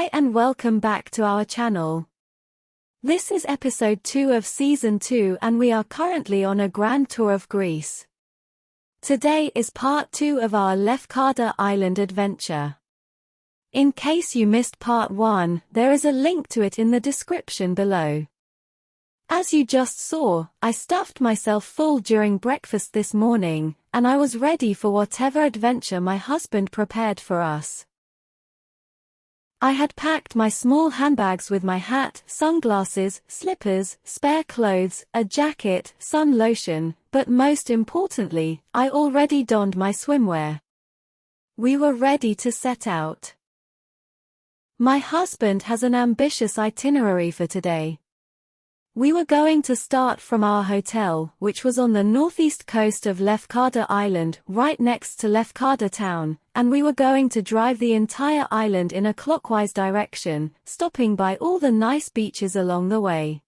Hi and welcome back to our channel. This is episode 2 of season 2 and we are currently on a grand tour of Greece. Today is part 2 of our Lefkada Island adventure. In case you missed part 1, there is a link to it in the description below. As you just saw, I stuffed myself full during breakfast this morning, and I was ready for whatever adventure my husband prepared for us. I had packed my small handbags with my hat, sunglasses, slippers, spare clothes, a jacket, sun lotion, but most importantly, I already donned my swimwear. We were ready to set out. My husband has an ambitious itinerary for today. We were going to start from our hotel, which was on the northeast coast of Lefkada Island, right next to Lefkada town, and we were going to drive the entire island in a clockwise direction, stopping by all the nice beaches along the way.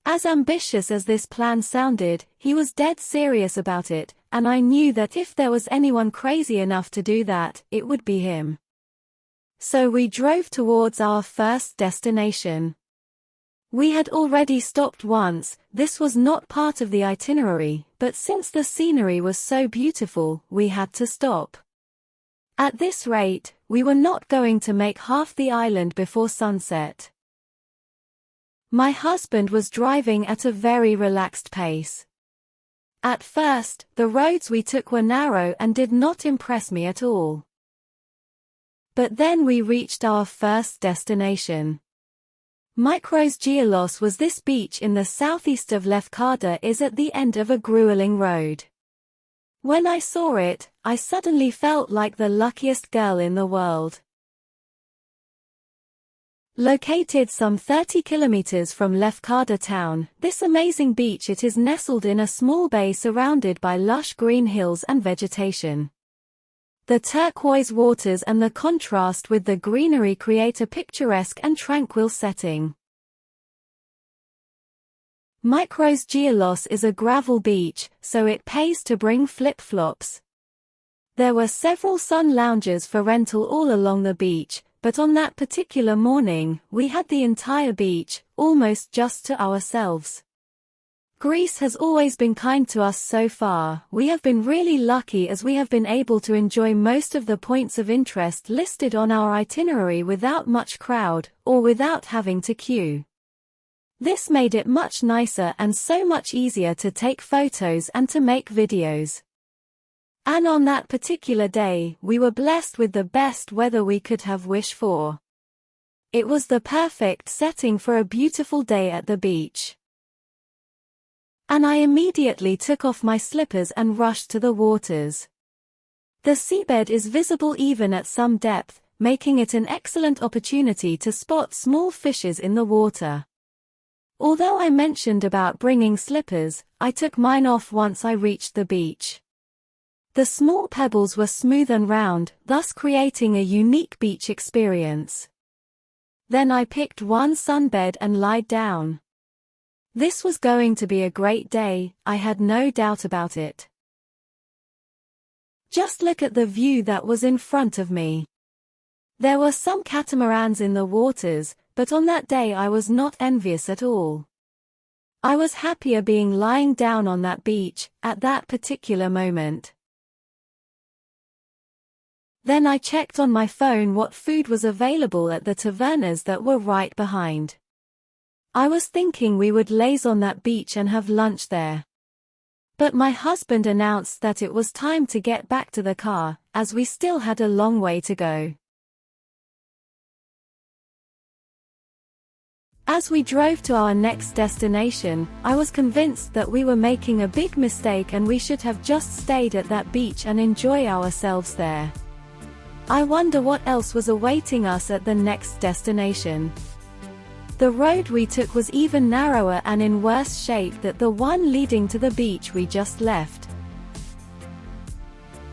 As ambitious as this plan sounded, he was dead serious about it, and I knew that if there was anyone crazy enough to do that, it would be him. So we drove towards our first destination. We had already stopped once. This was not part of the itinerary, but since the scenery was so beautiful, we had to stop. At this rate, we were not going to make half the island before sunset. My husband was driving at a very relaxed pace. At first, the roads we took were narrow and did not impress me at all. But then we reached our first destination. Mykonos was this beach in the southeast of Lefkada is at the end of a grueling road. When I saw it, I suddenly felt like the luckiest girl in the world. Located some 30 kilometers from Lefkada town, this amazing beach it is nestled in a small bay surrounded by lush green hills and vegetation. The turquoise waters and the contrast with the greenery create a picturesque and tranquil setting. Mykonos is a gravel beach, so it pays to bring flip-flops. There were several sun lounges for rental all along the beach, but on that particular morning, we had the entire beach, almost just to ourselves. Greece has always been kind to us so far. We have been really lucky as we have been able to enjoy most of the points of interest listed on our itinerary without much crowd, or without having to queue. This made it much nicer and so much easier to take photos and to make videos. And on that particular day, we were blessed with the best weather we could have wished for. It was the perfect setting for a beautiful day at the beach. And I immediately took off my slippers and rushed to the waters. The seabed is visible even at some depth, making it an excellent opportunity to spot small fishes in the water. Although I mentioned about bringing slippers, I took mine off once I reached the beach. The small pebbles were smooth and round, thus creating a unique beach experience. Then I picked one sunbed and lied down. This was going to be a great day, I had no doubt about it. Just look at the view that was in front of me. There were some catamarans in the waters, but on that day I was not envious at all. I was happier being lying down on that beach, at that particular moment. Then I checked on my phone what food was available at the tavernas that were right behind. I was thinking we would laze on that beach and have lunch there. But my husband announced that it was time to get back to the car, as we still had a long way to go. As we drove to our next destination, I was convinced that we were making a big mistake and we should have just stayed at that beach and enjoy ourselves there. I wonder what else was awaiting us at the next destination. The road we took was even narrower and in worse shape than the one leading to the beach we just left.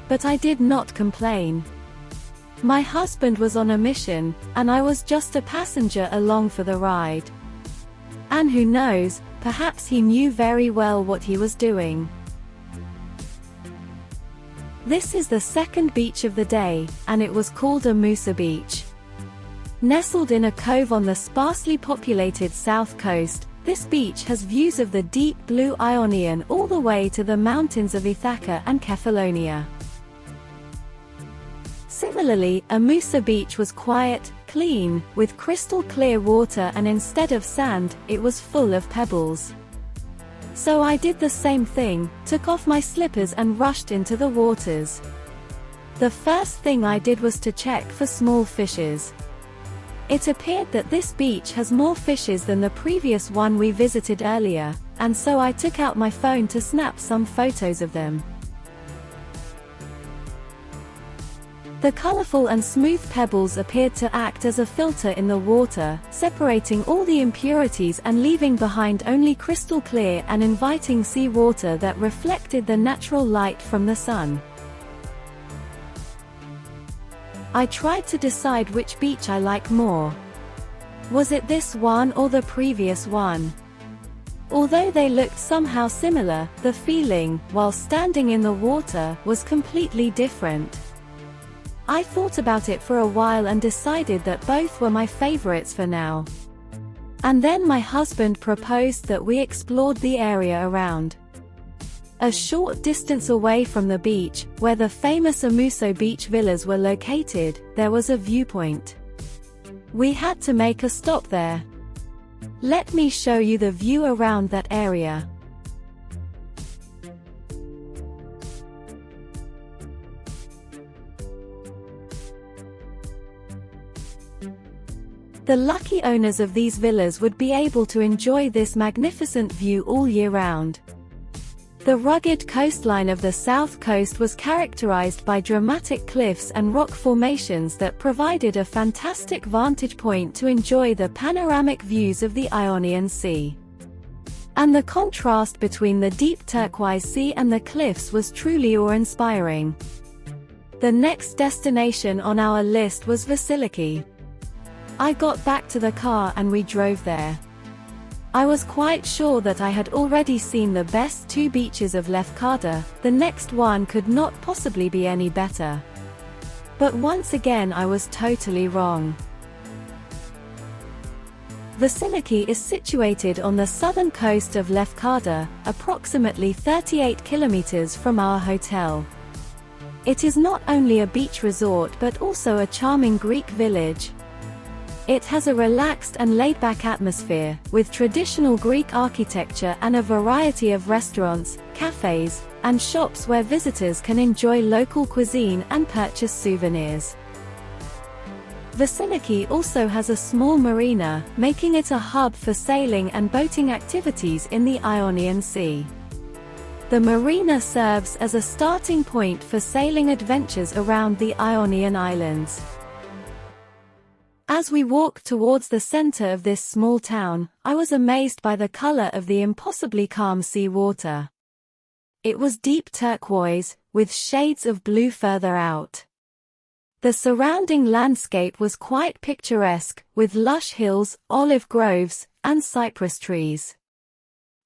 But I did not complain. My husband was on a mission, and I was just a passenger along for the ride. And who knows, perhaps he knew very well what he was doing. This is the second beach of the day, and it was called a Musa beach. Nestled in a cove on the sparsely populated south coast, this beach has views of the deep blue Ionian all the way to the mountains of Ithaca and Kefalonia. Similarly, Amusa Beach was quiet, clean, with crystal clear water, and instead of sand, it was full of pebbles. So I did the same thing, took off my slippers and rushed into the waters. The first thing I did was to check for small fishes. It appeared that this beach has more fishes than the previous one we visited earlier, and so I took out my phone to snap some photos of them. The colorful and smooth pebbles appeared to act as a filter in the water, separating all the impurities and leaving behind only crystal clear and inviting sea water that reflected the natural light from the sun. I tried to decide which beach I like more. Was it this one or the previous one? Although they looked somehow similar, the feeling, while standing in the water, was completely different. I thought about it for a while and decided that both were my favorites for now. And then my husband proposed that we explored the area around. A short distance away from the beach, where the famous Amuso Beach villas were located, there was a viewpoint. We had to make a stop there. Let me show you the view around that area. The lucky owners of these villas would be able to enjoy this magnificent view all year round. The rugged coastline of the south coast was characterized by dramatic cliffs and rock formations that provided a fantastic vantage point to enjoy the panoramic views of the Ionian Sea. And the contrast between the deep turquoise sea and the cliffs was truly awe-inspiring. The next destination on our list was Vasiliki. I got back to the car and we drove there. I was quite sure that I had already seen the best two beaches of Lefkada, the next one could not possibly be any better. But once again I was totally wrong. Vasiliki is situated on the southern coast of Lefkada, approximately 38 kilometers from our hotel. It is not only a beach resort but also a charming Greek village. It has a relaxed and laid-back atmosphere, with traditional Greek architecture and a variety of restaurants, cafes, and shops where visitors can enjoy local cuisine and purchase souvenirs. Vasiliki also has a small marina, making it a hub for sailing and boating activities in the Ionian Sea. The marina serves as a starting point for sailing adventures around the Ionian Islands. As we walked towards the center of this small town, I was amazed by the color of the impossibly calm sea water. It was deep turquoise, with shades of blue further out. The surrounding landscape was quite picturesque, with lush hills, olive groves, and cypress trees.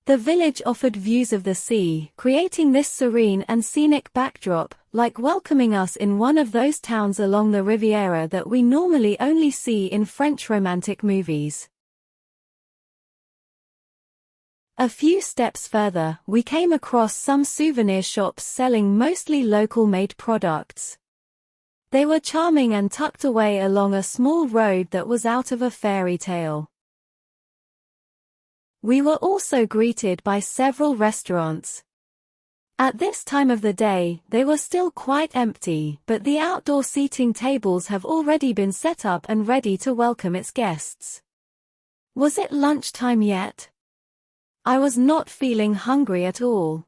The village offered views of the sea, creating this serene and scenic backdrop, like welcoming us in one of those towns along the Riviera that we normally only see in French romantic movies. A few steps further, we came across some souvenir shops selling mostly local-made products. They were charming and tucked away along a small road that was out of a fairy tale. We were also greeted by several restaurants. At this time of the day, they were still quite empty, but the outdoor seating tables have already been set up and ready to welcome its guests. Was it lunchtime yet? I was not feeling hungry at all.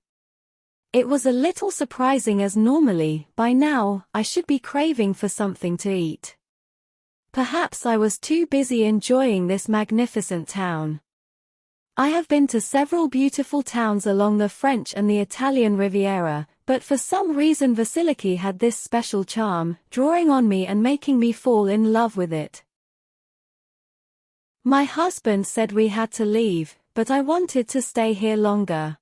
It was a little surprising as normally, by now, I should be craving for something to eat. Perhaps I was too busy enjoying this magnificent town. I have been to several beautiful towns along the French and the Italian Riviera, but for some reason Vasiliki had this special charm, drawing on me and making me fall in love with it. My husband said we had to leave, but I wanted to stay here longer.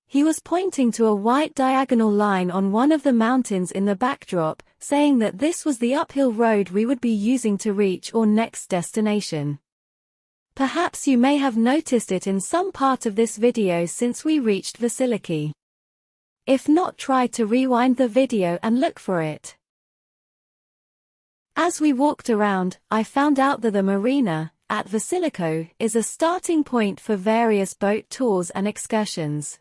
He was pointing to a white diagonal line on one of the mountains in the backdrop, saying that this was the uphill road we would be using to reach our next destination. Perhaps you may have noticed it in some part of this video since we reached Vasiliki. If not, try to rewind the video and look for it. As we walked around, I found out that the marina at Vasiliko is a starting point for various boat tours and excursions.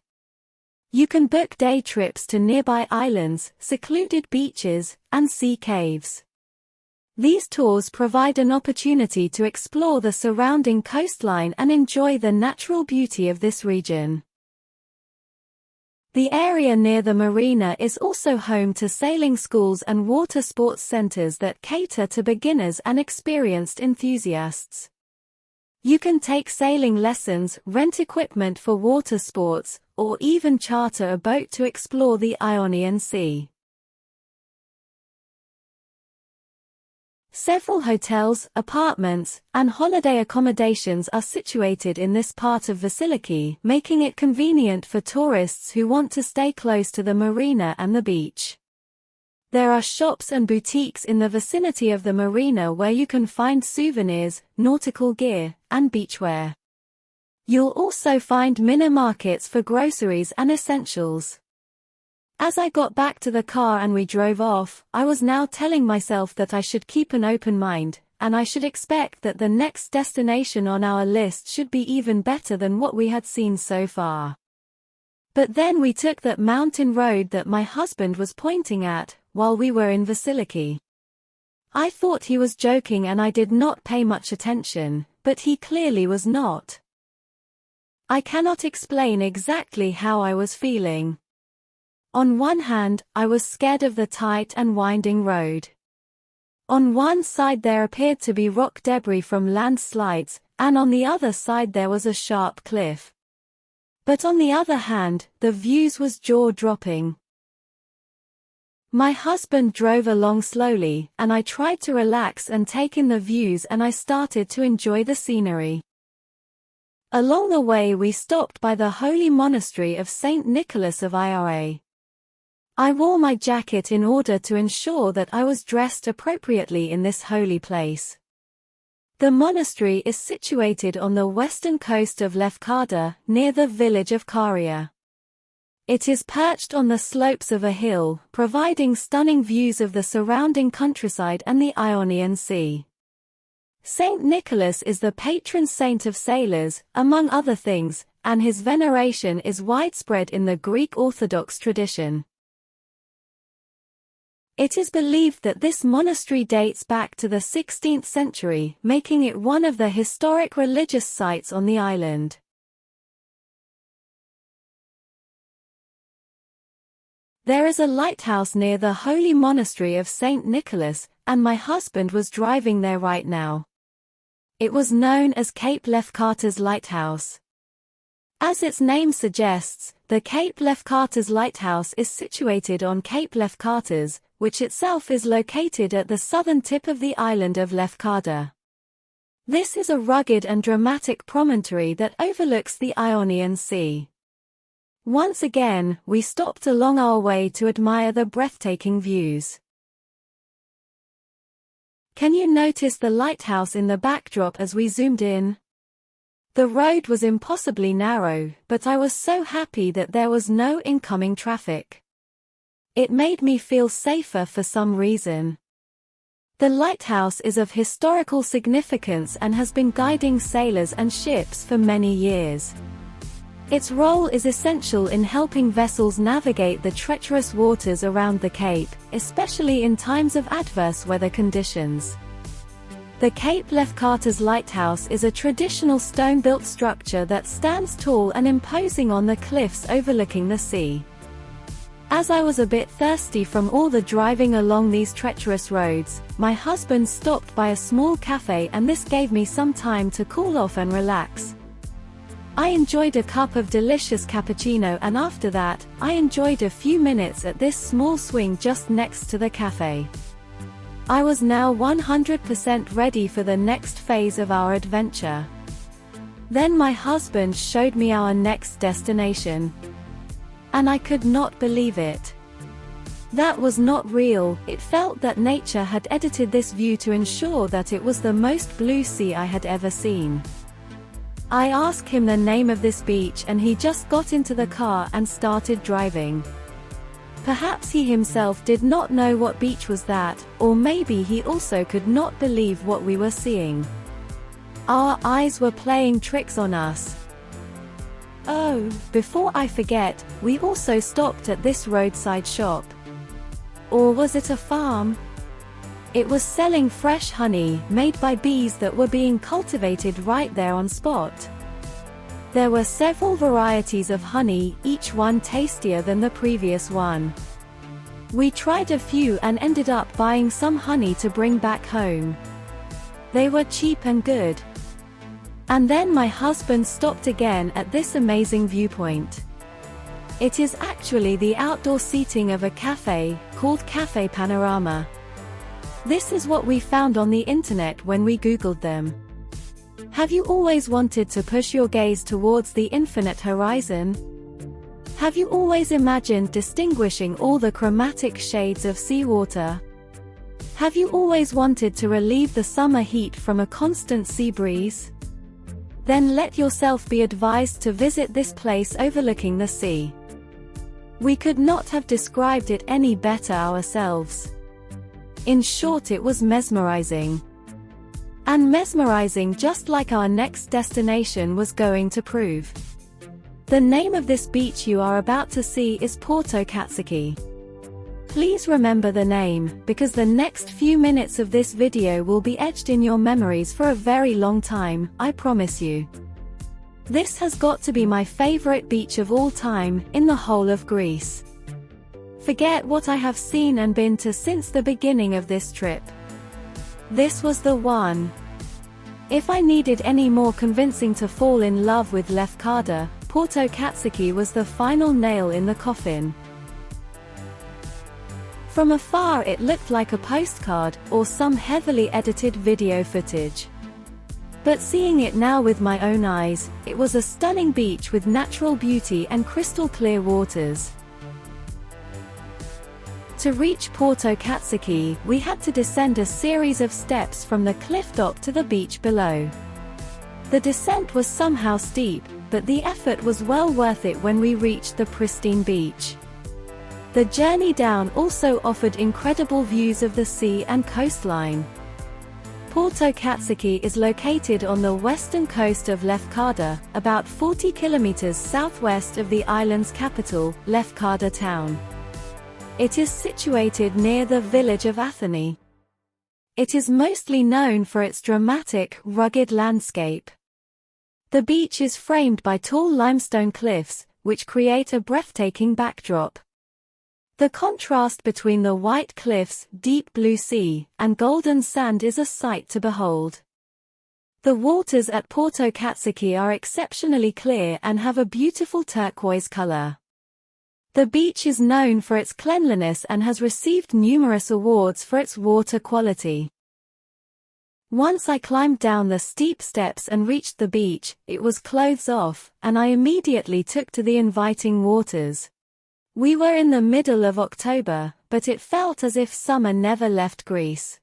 You can book day trips to nearby islands, secluded beaches, and sea caves. These tours provide an opportunity to explore the surrounding coastline and enjoy the natural beauty of this region. The area near the marina is also home to sailing schools and water sports centers that cater to beginners and experienced enthusiasts. You can take sailing lessons, rent equipment for water sports, or even charter a boat to explore the Ionian Sea. Several hotels, apartments, and holiday accommodations are situated in this part of Vasiliki, making it convenient for tourists who want to stay close to the marina and the beach. There are shops and boutiques in the vicinity of the marina where you can find souvenirs, nautical gear, and beachwear. You'll also find mini markets for groceries and essentials. As I got back to the car and we drove off, I was now telling myself that I should keep an open mind, and I should expect that the next destination on our list should be even better than what we had seen so far. But then we took that mountain road that my husband was pointing at, while we were in Vasiliki. I thought he was joking and I did not pay much attention, but he clearly was not. I cannot explain exactly how I was feeling. On one hand, I was scared of the tight and winding road. On one side there appeared to be rock debris from landslides, and on the other side there was a sharp cliff. But on the other hand, the views was jaw-dropping. My husband drove along slowly, and I tried to relax and take in the views, and I started to enjoy the scenery. Along the way we stopped by the holy monastery of Saint Nicholas of Ira. I wore my jacket in order to ensure that I was dressed appropriately in this holy place. The monastery is situated on the western coast of Lefkada, near the village of Karia. It is perched on the slopes of a hill, providing stunning views of the surrounding countryside and the Ionian Sea. Saint Nicholas is the patron saint of sailors, among other things, and his veneration is widespread in the Greek Orthodox tradition. It is believed that this monastery dates back to the 16th century, making it one of the historic religious sites on the island. There is a lighthouse near the holy monastery of Saint Nicholas, and my husband was driving there right now. It was known as Cape Lefkada's Lighthouse. As its name suggests, the Cape Lefkada's Lighthouse is situated on Cape Lefkada's, which itself is located at the southern tip of the island of Lefkada. This is a rugged and dramatic promontory that overlooks the Ionian Sea. Once again, we stopped along our way to admire the breathtaking views. Can you notice the lighthouse in the backdrop as we zoomed in? The road was impossibly narrow, but I was so happy that there was no incoming traffic. It made me feel safer for some reason. The lighthouse is of historical significance and has been guiding sailors and ships for many years. Its role is essential in helping vessels navigate the treacherous waters around the Cape, especially in times of adverse weather conditions. The Cape Lefkada's Lighthouse is a traditional stone-built structure that stands tall and imposing on the cliffs overlooking the sea. As I was a bit thirsty from all the driving along these treacherous roads, my husband stopped by a small cafe and this gave me some time to cool off and relax. I enjoyed a cup of delicious cappuccino and after that, I enjoyed a few minutes at this small swing just next to the cafe. I was now 100% ready for the next phase of our adventure. Then my husband showed me our next destination. And I could not believe it. That was not real. It felt that nature had edited this view to ensure that it was the most blue sea I had ever seen. I asked him the name of this beach and he just got into the car and started driving. Perhaps he himself did not know what beach was that, or maybe he also could not believe what we were seeing. Our eyes were playing tricks on us. Oh, before I forget, we also stopped at this roadside shop. Or was it a farm? It was selling fresh honey, made by bees that were being cultivated right there on spot. There were several varieties of honey, each one tastier than the previous one. We tried a few and ended up buying some honey to bring back home. They were cheap and good. And then my husband stopped again at this amazing viewpoint. It is actually the outdoor seating of a cafe, called Cafe Panorama. This is what we found on the internet when we Googled them. Have you always wanted to push your gaze towards the infinite horizon? Have you always imagined distinguishing all the chromatic shades of seawater? Have you always wanted to relieve the summer heat from a constant sea breeze? Then let yourself be advised to visit this place overlooking the sea. We could not have described it any better ourselves. In short, it was mesmerizing. And mesmerizing, just like our next destination was going to prove. The name of this beach you are about to see is Porto Katsiki. Please remember the name, because the next few minutes of this video will be etched in your memories for a very long time, I promise you. This has got to be my favorite beach of all time, in the whole of Greece. Forget what I have seen and been to since the beginning of this trip. This was the one. If I needed any more convincing to fall in love with Lefkada, Porto Katsiki was the final nail in the coffin. From afar it looked like a postcard, or some heavily edited video footage. But seeing it now with my own eyes, it was a stunning beach with natural beauty and crystal clear waters. To reach Porto Katsiki, we had to descend a series of steps from the cliff top to the beach below. The descent was somehow steep, but the effort was well worth it when we reached the pristine beach. The journey down also offered incredible views of the sea and coastline. Porto Katsiki is located on the western coast of Lefkada, about 40 kilometers southwest of the island's capital, Lefkada town. It is situated near the village of Athene. It is mostly known for its dramatic, rugged landscape. The beach is framed by tall limestone cliffs, which create a breathtaking backdrop. The contrast between the white cliffs, deep blue sea, and golden sand is a sight to behold. The waters at Porto Katsiki are exceptionally clear and have a beautiful turquoise color. The beach is known for its cleanliness and has received numerous awards for its water quality. Once I climbed down the steep steps and reached the beach, it was clothes off, and I immediately took to the inviting waters. We were in the middle of October, but it felt as if summer never left Greece.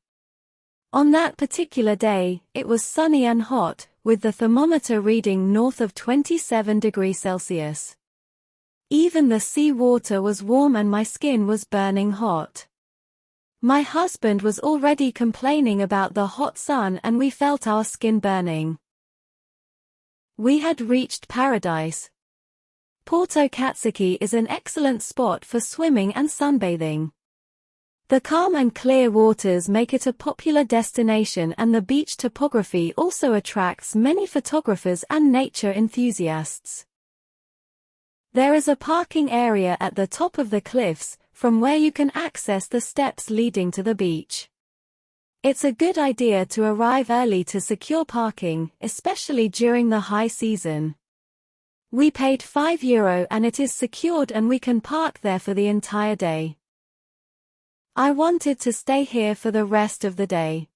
On that particular day, it was sunny and hot, with the thermometer reading north of 27 degrees Celsius. Even the sea water was warm and my skin was burning hot. My husband was already complaining about the hot sun and we felt our skin burning. We had reached paradise. Porto Katsiki is an excellent spot for swimming and sunbathing. The calm and clear waters make it a popular destination, and the beach topography also attracts many photographers and nature enthusiasts. There is a parking area at the top of the cliffs, from where you can access the steps leading to the beach. It's a good idea to arrive early to secure parking, especially during the high season. We paid €5 and it is secured and we can park there for the entire day. I wanted to stay here for the rest of the day.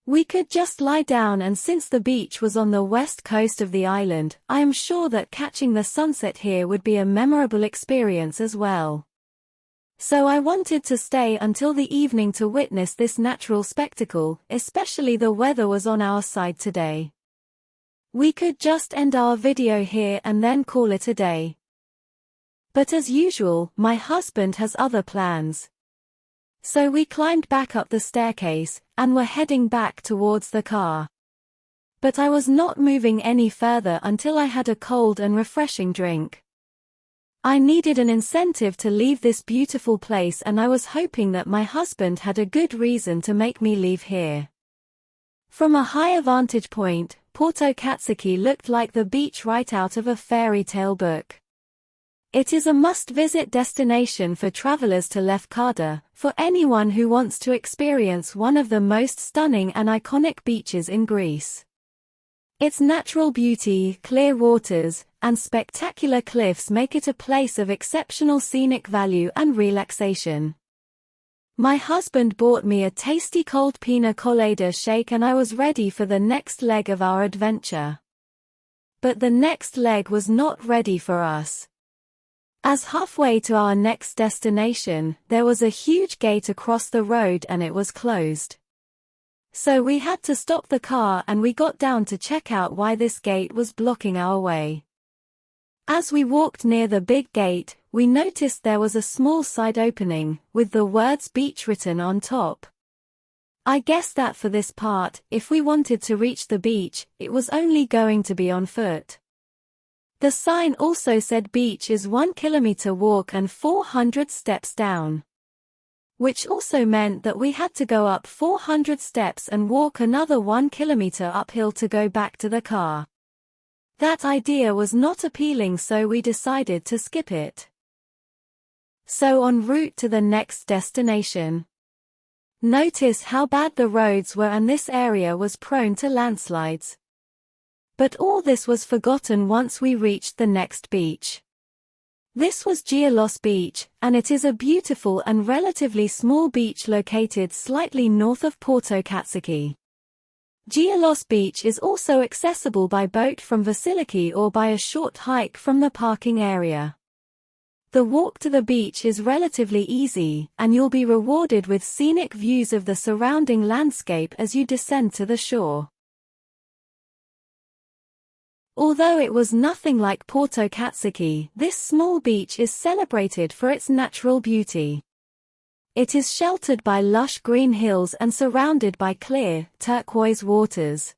We could just lie down, and since the beach was on the west coast of the island, I am sure that catching the sunset here would be a memorable experience as well. So I wanted to stay until the evening to witness this natural spectacle, especially the weather was on our side today. We could just end our video here and then call it a day. But as usual, my husband has other plans. So we climbed back up the staircase, and were heading back towards the car. But I was not moving any further until I had a cold and refreshing drink. I needed an incentive to leave this beautiful place, and I was hoping that my husband had a good reason to make me leave here. From a higher vantage point, Porto Katsiki looked like the beach right out of a fairy tale book. It is a must-visit destination for travelers to Lefkada, for anyone who wants to experience one of the most stunning and iconic beaches in Greece. Its natural beauty, clear waters, and spectacular cliffs make it a place of exceptional scenic value and relaxation. My husband bought me a tasty cold pina colada shake, and I was ready for the next leg of our adventure. But the next leg was not ready for us. As halfway to our next destination, there was a huge gate across the road and it was closed. So we had to stop the car and we got down to check out why this gate was blocking our way. As we walked near the big gate, we noticed there was a small side opening, with the words beach written on top. I guess that for this part, if we wanted to reach the beach, it was only going to be on foot. The sign also said beach is 1 kilometer walk and 400 steps down. Which also meant that we had to go up 400 steps and walk another 1 kilometer uphill to go back to the car. That idea was not appealing, so we decided to skip it. So en route to the next destination. Notice how bad the roads were, and this area was prone to landslides. But all this was forgotten once we reached the next beach. This was Gialos Beach, and it is a beautiful and relatively small beach located slightly north of Porto Katsiki. Gialos Beach is also accessible by boat from Vasiliki or by a short hike from the parking area. The walk to the beach is relatively easy, and you'll be rewarded with scenic views of the surrounding landscape as you descend to the shore. Although it was nothing like Porto Katsiki, this small beach is celebrated for its natural beauty. It is sheltered by lush green hills and surrounded by clear, turquoise waters.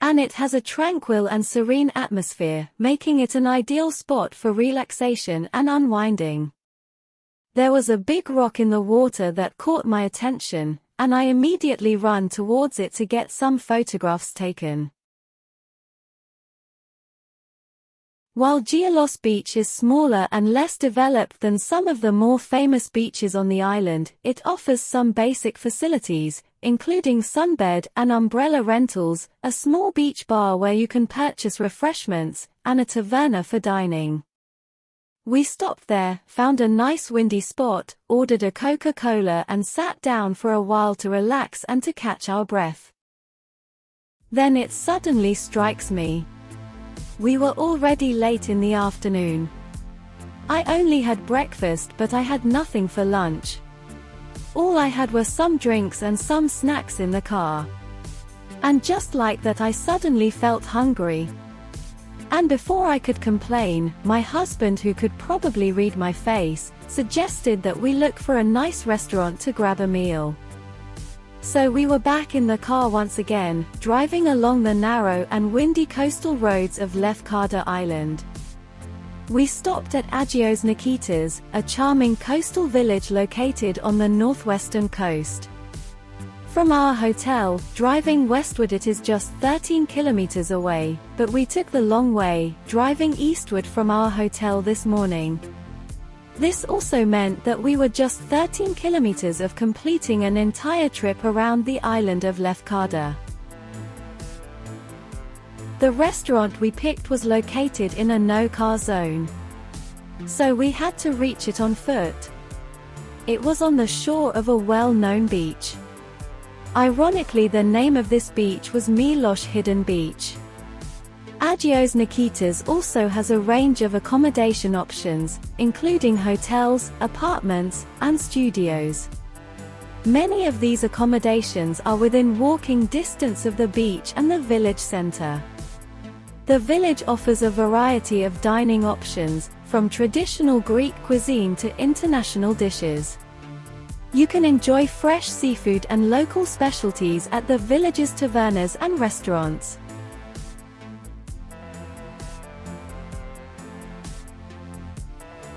And it has a tranquil and serene atmosphere, making it an ideal spot for relaxation and unwinding. There was a big rock in the water that caught my attention, and I immediately ran towards it to get some photographs taken. While Gialos Beach is smaller and less developed than some of the more famous beaches on the island, it offers some basic facilities, including sunbed and umbrella rentals, a small beach bar where you can purchase refreshments, and a taverna for dining. We stopped there, found a nice windy spot, ordered a Coca-Cola and sat down for a while to relax and to catch our breath. Then it suddenly strikes me. We were already late in the afternoon. I only had breakfast, but I had nothing for lunch. All I had were some drinks and some snacks in the car. And just like that, I suddenly felt hungry. And before I could complain, my husband, who could probably read my face, suggested that we look for a nice restaurant to grab a meal. So we were back in the car once again, driving along the narrow and windy coastal roads of Lefkada Island. We stopped at Agios Nikitas, a charming coastal village located on the northwestern coast. From our hotel, driving westward, it is just 13 kilometers away, but we took the long way, driving eastward from our hotel this morning. This also meant that we were just 13 kilometers of completing an entire trip around the island of Lefkada. The restaurant we picked was located in a no-car zone. So we had to reach it on foot. It was on the shore of a well-known beach. Ironically, the name of this beach was Milosh Hidden Beach. Agios Nikitas also has a range of accommodation options, including hotels, apartments, and studios. Many of these accommodations are within walking distance of the beach and the village center. The village offers a variety of dining options, from traditional Greek cuisine to international dishes. You can enjoy fresh seafood and local specialties at the village's tavernas and restaurants.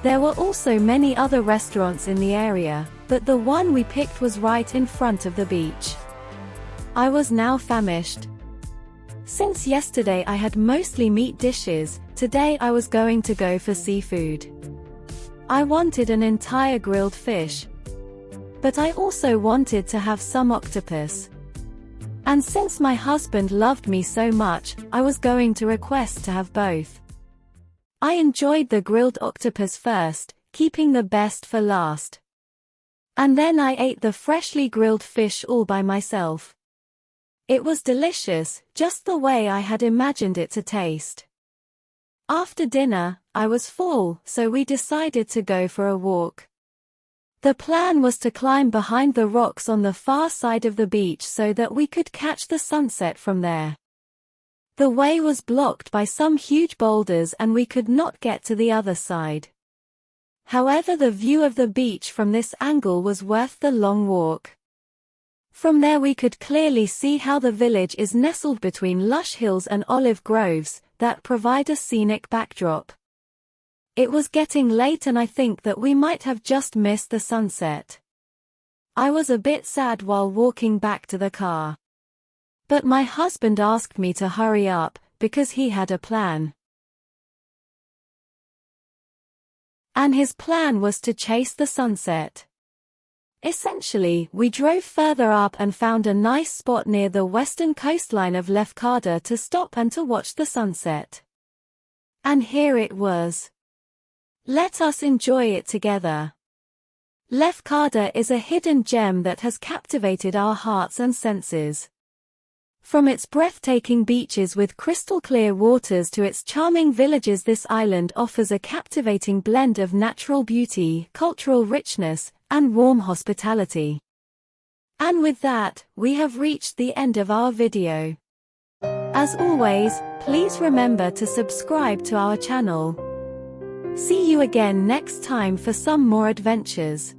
There were also many other restaurants in the area, but the one we picked was right in front of the beach. I was now famished. Since yesterday I had mostly meat dishes, today I was going to go for seafood. I wanted an entire grilled fish, but I also wanted to have some octopus. And since my husband loved me so much, I was going to request to have both. I enjoyed the grilled octopus first, keeping the best for last. And then I ate the freshly grilled fish all by myself. It was delicious, just the way I had imagined it to taste. After dinner, I was full, so we decided to go for a walk. The plan was to climb behind the rocks on the far side of the beach so that we could catch the sunset from there. The way was blocked by some huge boulders and we could not get to the other side. However, the view of the beach from this angle was worth the long walk. From there we could clearly see how the village is nestled between lush hills and olive groves that provide a scenic backdrop. It was getting late and I think that we might have just missed the sunset. I was a bit sad while walking back to the car. But my husband asked me to hurry up, because he had a plan. And his plan was to chase the sunset. Essentially, we drove further up and found a nice spot near the western coastline of Lefkada to stop and to watch the sunset. And here it was. Let us enjoy it together. Lefkada is a hidden gem that has captivated our hearts and senses. From its breathtaking beaches with crystal-clear waters to its charming villages, this island offers a captivating blend of natural beauty, cultural richness, and warm hospitality. And with that, we have reached the end of our video. As always, please remember to subscribe to our channel. See you again next time for some more adventures.